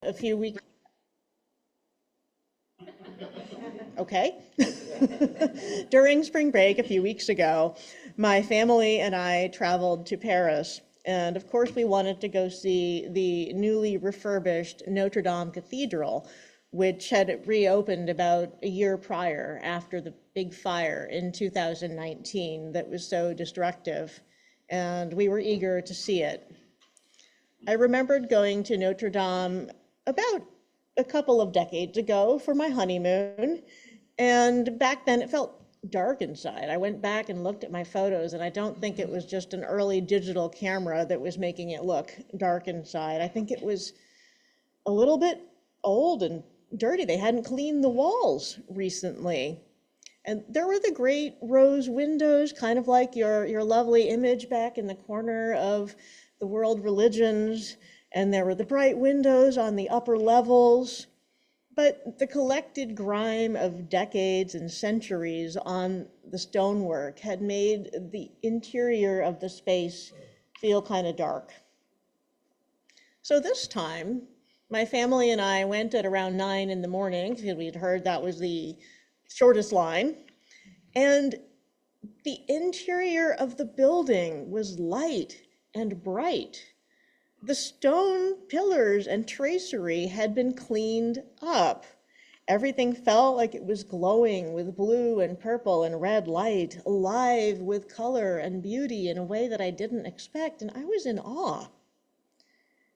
a few weeks, okay? During spring break a few weeks ago, my family and I traveled to Paris. And of course, we wanted to go see the newly refurbished Notre Dame Cathedral, which had reopened about a year prior after the big fire in 2019 that was so destructive. And we were eager to see it. I remembered going to Notre Dame about a couple of decades ago for my honeymoon, and back then it felt dark inside. I went back and looked at my photos, and I don't think it was just an early digital camera that was making it look dark inside. I think it was a little bit old and dirty. They hadn't cleaned the walls recently. And there were the great rose windows, kind of like your lovely image back in the corner of the world religions. And there were the bright windows on the upper levels. But the collected grime of decades and centuries on the stonework had made the interior of the space feel kind of dark. So this time, my family and I went at around 9 in the morning, because we'd heard that was the shortest line. And the interior of the building was light and bright. The stone pillars and tracery had been cleaned up. Everything felt like it was glowing with blue and purple and red light, alive with color and beauty in a way that I didn't expect, and I was in awe.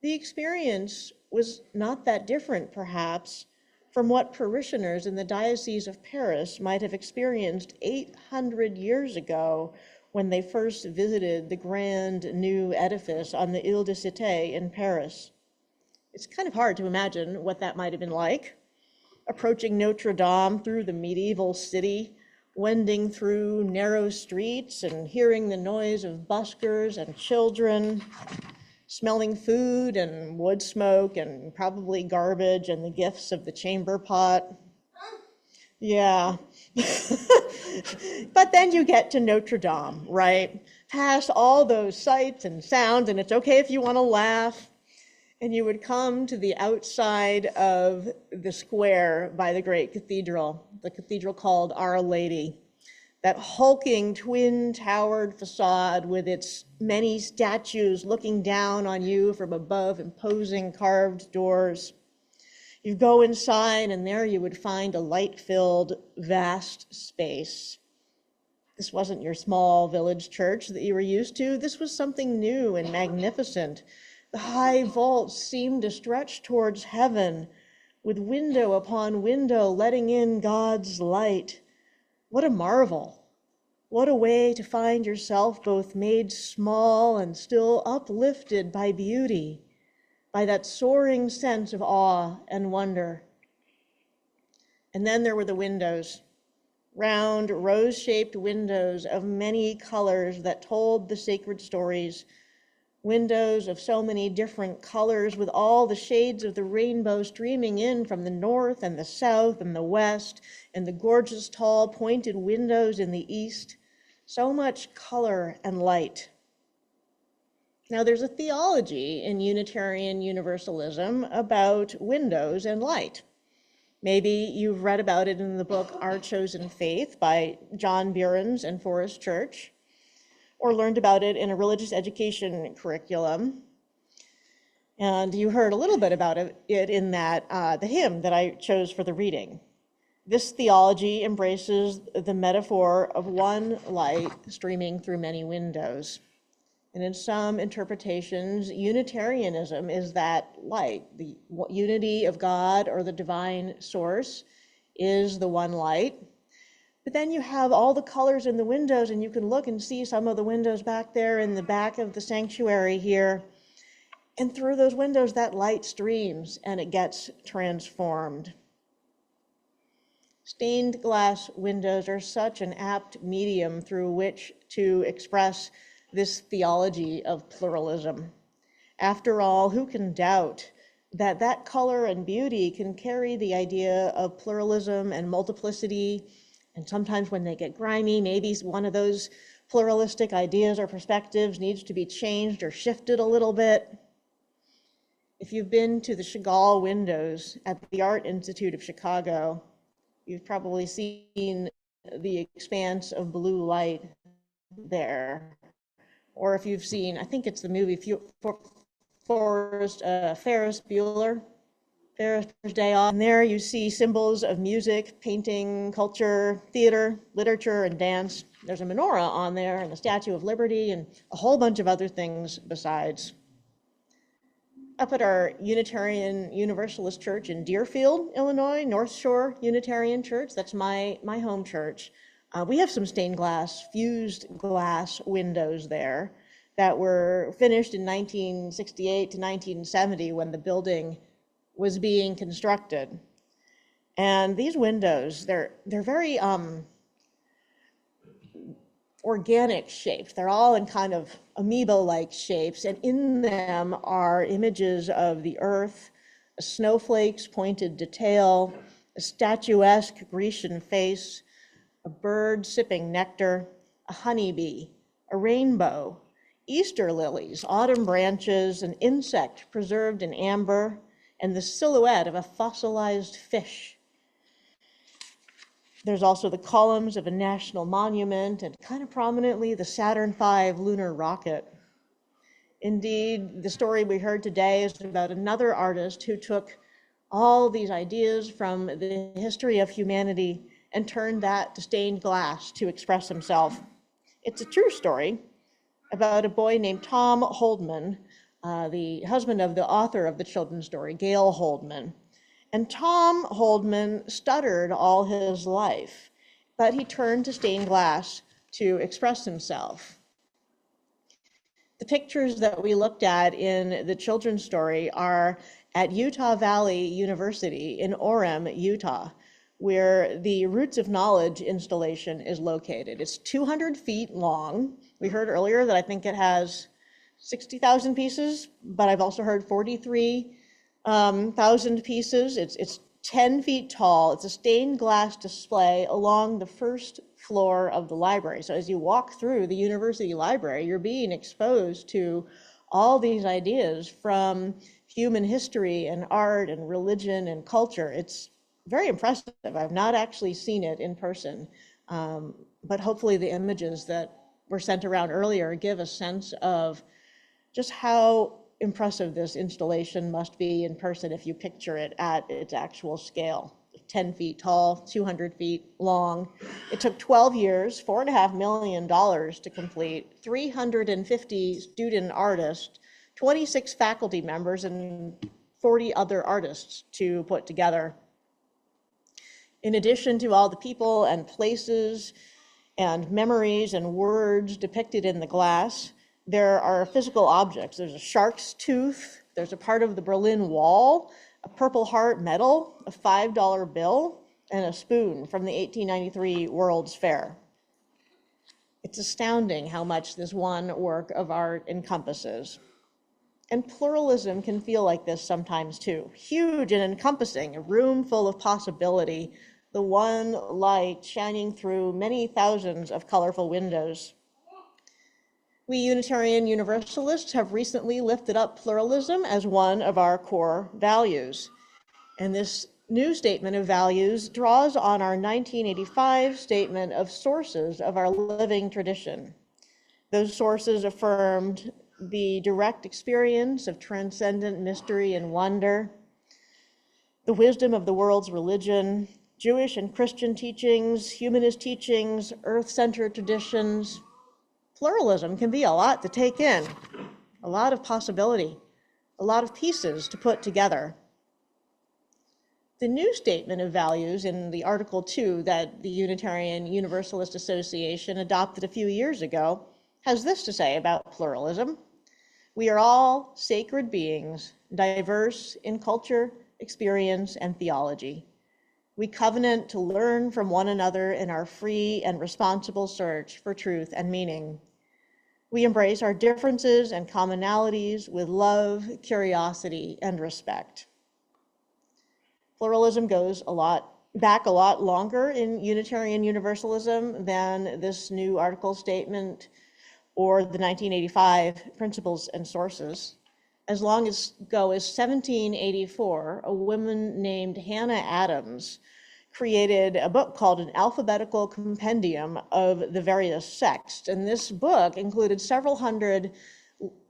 The experience was not that different, perhaps, from what parishioners in the Diocese of Paris might have experienced 800 years ago when they first visited the grand new edifice on the Ile-de-Cité in Paris. It's kind of hard to imagine what that might have been like, approaching Notre Dame through the medieval city, wending through narrow streets and hearing the noise of buskers and children, smelling food and wood smoke and probably garbage and the gifts of the chamber pot. Yeah. But then you get to Notre Dame, right? Past all those sights and sounds, and it's okay if you want to laugh. And you would come to the outside of the square by the great cathedral, the cathedral called Our Lady. That hulking twin-towered facade with its many statues looking down on you from above imposing carved doors. You go inside, and there you would find a light-filled, vast space. This wasn't your small village church that you were used to. This was something new and magnificent. The high vaults seemed to stretch towards heaven, with window upon window letting in God's light. What a marvel! What a way to find yourself both made small and still uplifted by beauty, by that soaring sense of awe and wonder. And then there were the windows, round, rose-shaped windows of many colors that told the sacred stories, windows of so many different colors with all the shades of the rainbow streaming in from the north and the south and the west, and the gorgeous tall pointed windows in the east. So much color and light. Now, there's a theology in Unitarian Universalism about windows and light. Maybe you've read about it in the book Our Chosen Faith by John Burens and Forest Church, or learned about it in a religious education curriculum. And you heard a little bit about it in that the hymn that I chose for the reading. This theology embraces the metaphor of one light streaming through many windows. And in some interpretations, Unitarianism is that light. The unity of God or the divine source is the one light. But then you have all the colors in the windows, and you can look and see some of the windows back there in the back of the sanctuary here. And through those windows, that light streams and it gets transformed. Stained glass windows are such an apt medium through which to express this theology of pluralism. After all, who can doubt that that color and beauty can carry the idea of pluralism and multiplicity, and sometimes when they get grimy, maybe one of those pluralistic ideas or perspectives needs to be changed or shifted a little bit. If you've been to the Chagall windows at the Art Institute of Chicago, you've probably seen the expanse of blue light there. Or if you've seen, I think it's the movie Ferris Bueller, Ferris Day Off. And there you see symbols of music, painting, culture, theater, literature, and dance. There's a menorah on there and the Statue of Liberty and a whole bunch of other things besides. Up at our Unitarian Universalist Church in Deerfield, Illinois, North Shore Unitarian Church, that's my home church. We have some stained glass, fused glass windows there that were finished in 1968 to 1970 when the building was being constructed. And these windows, they're very organic shaped. They're all in kind of amoeba-like shapes, and in them are images of the earth, snowflakes pointed to tail, a statuesque Grecian face, a bird sipping nectar, a honeybee, a rainbow, Easter lilies, autumn branches, an insect preserved in amber, and the silhouette of a fossilized fish. There's also the columns of a national monument and kind of prominently the Saturn V lunar rocket. Indeed, the story we heard today is about another artist who took all these ideas from the history of humanity and turned that to stained glass to express himself. It's a true story about a boy named Tom Holdman, the husband of the author of the children's story, Gail Holdman. And Tom Holdman stuttered all his life, but he turned to stained glass to express himself. The pictures that we looked at in the children's story are at Utah Valley University in Orem, Utah, where the Roots of Knowledge installation is located. It's 200 feet long. We heard earlier that I think it has 60,000 pieces, but I've also heard 43,000 pieces. It's 10 feet tall. It's a stained glass display along the first floor of the library. So as you walk through the university library, you're being exposed to all these ideas from human history and art and religion and culture. It's very impressive. I've not actually seen it in person, but hopefully the images that were sent around earlier give a sense of just how impressive this installation must be in person if you picture it at its actual scale. 10 feet tall, 200 feet long. It took 12 years, $4.5 million to complete, 350 student artists, 26 faculty members, and 40 other artists to put together. In addition to all the people and places and memories and words depicted in the glass, there are physical objects. There's a shark's tooth, there's a part of the Berlin Wall, a Purple Heart medal, a $5 bill, and a spoon from the 1893 World's Fair. It's astounding how much this one work of art encompasses. And pluralism can feel like this sometimes too. Huge and encompassing, a room full of possibility, the one light shining through many thousands of colorful windows. We Unitarian Universalists have recently lifted up pluralism as one of our core values. And this new statement of values draws on our 1985 statement of sources of our living tradition. Those sources affirmed the direct experience of transcendent mystery and wonder, the wisdom of the world's religion, Jewish and Christian teachings, humanist teachings, earth-centered traditions. Pluralism can be a lot to take in, a lot of possibility, a lot of pieces to put together. The new statement of values in the Article 2 that the Unitarian Universalist Association adopted a few years ago has this to say about pluralism. We are all sacred beings, diverse in culture, experience, and theology. We covenant to learn from one another in our free and responsible search for truth and meaning. We embrace our differences and commonalities with love, curiosity, and respect. Pluralism goes back a lot longer in Unitarian Universalism than this new article statement or the 1985 principles and sources. As long ago as 1784, a woman named Hannah Adams created a book called An Alphabetical Compendium of the Various Sects. And this book included several hundred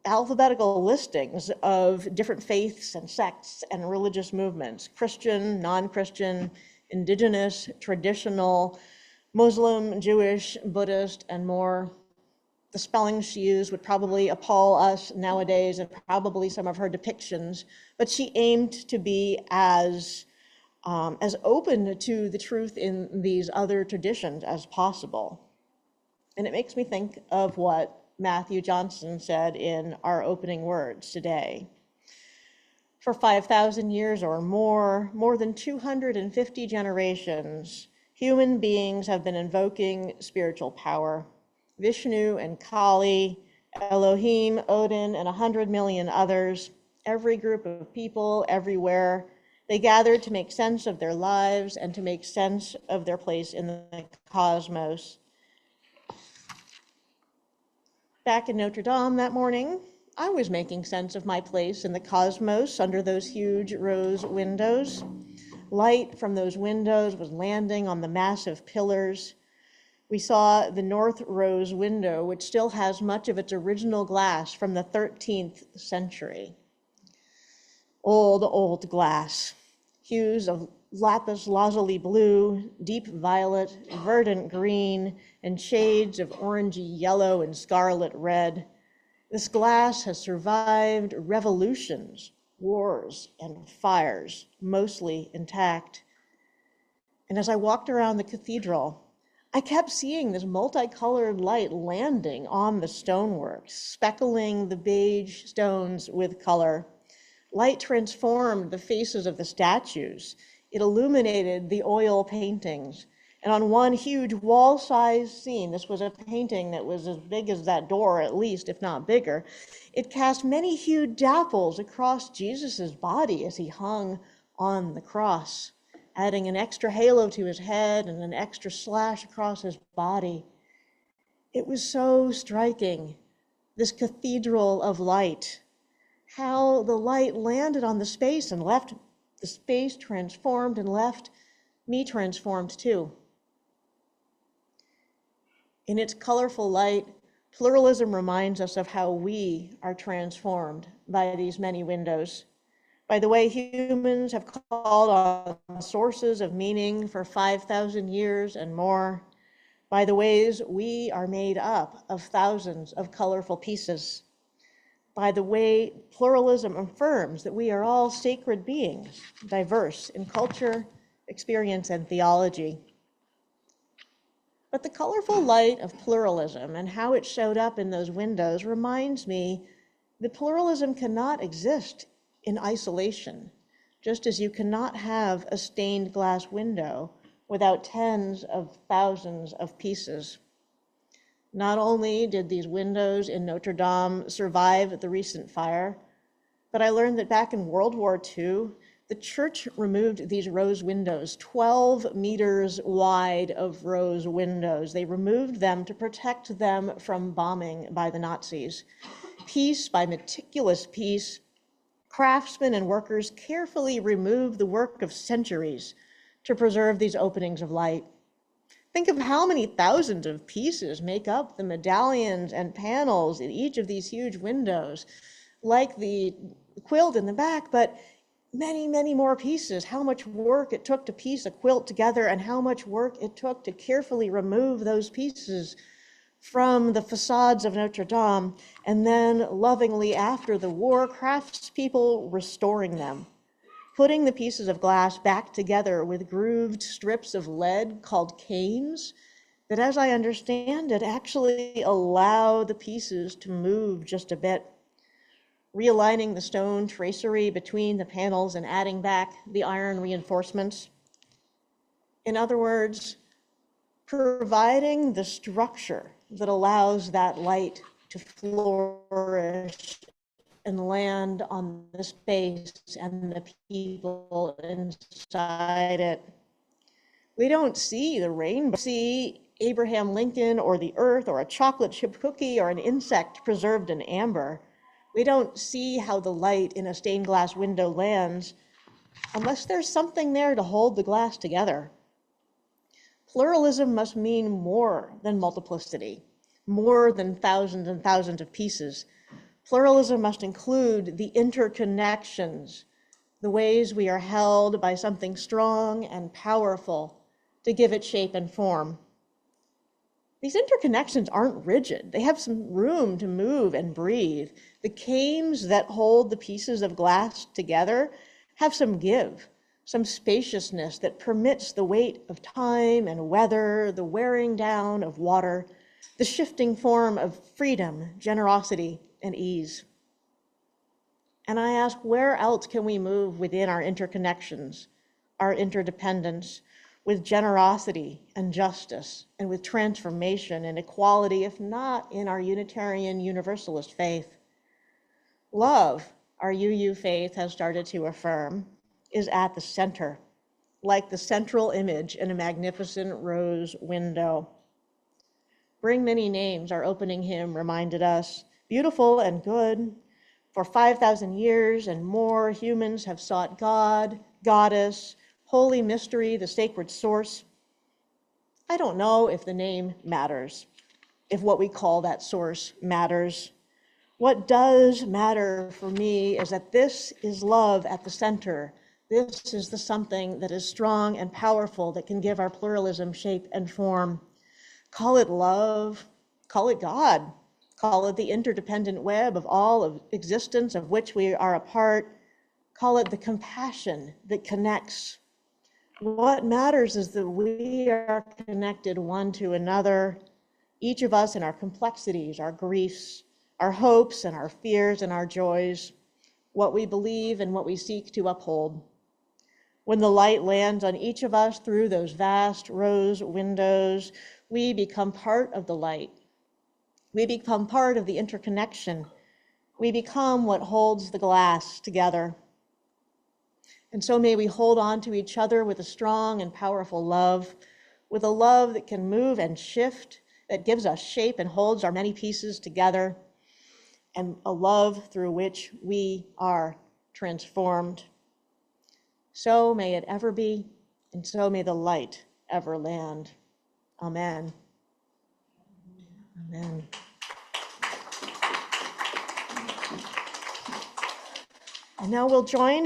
alphabetical listings of different faiths and sects and religious movements: Christian, non-Christian, indigenous, traditional, Muslim, Jewish, Buddhist, and more. The spellings she used would probably appall us nowadays, and probably some of her depictions, but she aimed to be as open to the truth in these other traditions as possible. And it makes me think of what Matthew Johnson said in our opening words today. For 5,000 years or more than 250 generations, human beings have been invoking spiritual power. Vishnu and Kali, Elohim, Odin, and 100 million others, every group of people everywhere, they gathered to make sense of their lives and to make sense of their place in the cosmos. Back in Notre Dame that morning, I was making sense of my place in the cosmos under those huge rose windows. Light from those windows was landing on the massive pillars. We saw the North Rose window, which still has much of its original glass from the 13th century. Old glass. Hues of lapis lazuli blue, deep violet, verdant green, and shades of orangey yellow and scarlet red. This glass has survived revolutions, wars, and fires, mostly intact. And as I walked around the cathedral, I kept seeing this multicolored light landing on the stonework, speckling the beige stones with color. Light transformed the faces of the statues. It illuminated the oil paintings. And on one huge wall-sized scene, this was a painting that was as big as that door at least, if not bigger, it cast many hued dapples across Jesus's body as he hung on the cross, adding an extra halo to his head and an extra slash across his body. It was so striking, this cathedral of light, how the light landed on the space and left the space transformed and left me transformed too. In its colorful light, pluralism reminds us of how we are transformed by these many windows, by the way humans have called on sources of meaning for 5,000 years and more, by the ways we are made up of thousands of colorful pieces, by the way pluralism affirms that we are all sacred beings, diverse in culture, experience, and theology. But the colorful light of pluralism and how it showed up in those windows reminds me that pluralism cannot exist in isolation, just as you cannot have a stained glass window without tens of thousands of pieces. Not only did these windows in Notre Dame survive the recent fire, but I learned that back in World War II, the church removed these rose windows, 12 meters wide of rose windows. They removed them to protect them from bombing by the Nazis. Piece by meticulous piece, craftsmen and workers carefully removed the work of centuries to preserve these openings of light. Think of how many thousands of pieces make up the medallions and panels in each of these huge windows, like the quilt in the back, but many, many more pieces. How much work it took to piece a quilt together and how much work it took to carefully remove those pieces from the facades of Notre Dame, and then lovingly after the war, craftspeople restoring them, putting the pieces of glass back together with grooved strips of lead called canes that, as I understand it, actually allow the pieces to move just a bit, realigning the stone tracery between the panels and adding back the iron reinforcements. In other words, providing the structure that allows that light to flourish and land on the space and the people inside it. We don't see the rainbow, we see Abraham Lincoln or the earth or a chocolate chip cookie or an insect preserved in amber. We don't see how the light in a stained glass window lands unless there's something there to hold the glass together. Pluralism must mean more than multiplicity, more than thousands and thousands of pieces. Pluralism must include the interconnections, the ways we are held by something strong and powerful to give it shape and form. These interconnections aren't rigid. They have some room to move and breathe. The canes that hold the pieces of glass together have some give, some spaciousness that permits the weight of time and weather, the wearing down of water, the shifting form of freedom, generosity, and ease. And I ask, where else can we move within our interconnections, our interdependence, with generosity and justice, and with transformation and equality, if not in our Unitarian Universalist faith? Love, our UU faith has started to affirm, is at the center, like the central image in a magnificent rose window. Bring many names, our opening hymn reminded us, beautiful and good. For 5,000 years and more, humans have sought God, goddess, holy mystery, the sacred source. I don't know if the name matters, if what we call that source matters. What does matter for me is that this is love at the center. This is the something that is strong and powerful that can give our pluralism shape and form. Call it love, call it God, call it the interdependent web of all of existence of which we are a part. Call it the compassion that connects. What matters is that we are connected one to another, each of us in our complexities, our griefs, our hopes and our fears and our joys, what we believe and what we seek to uphold. When the light lands on each of us through those vast rose windows, we become part of the light. We become part of the interconnection. We become what holds the glass together. And so may we hold on to each other with a strong and powerful love, with a love that can move and shift, that gives us shape and holds our many pieces together, and a love through which we are transformed. So may it ever be, and so may the light ever land. Amen. Amen. And now we'll join in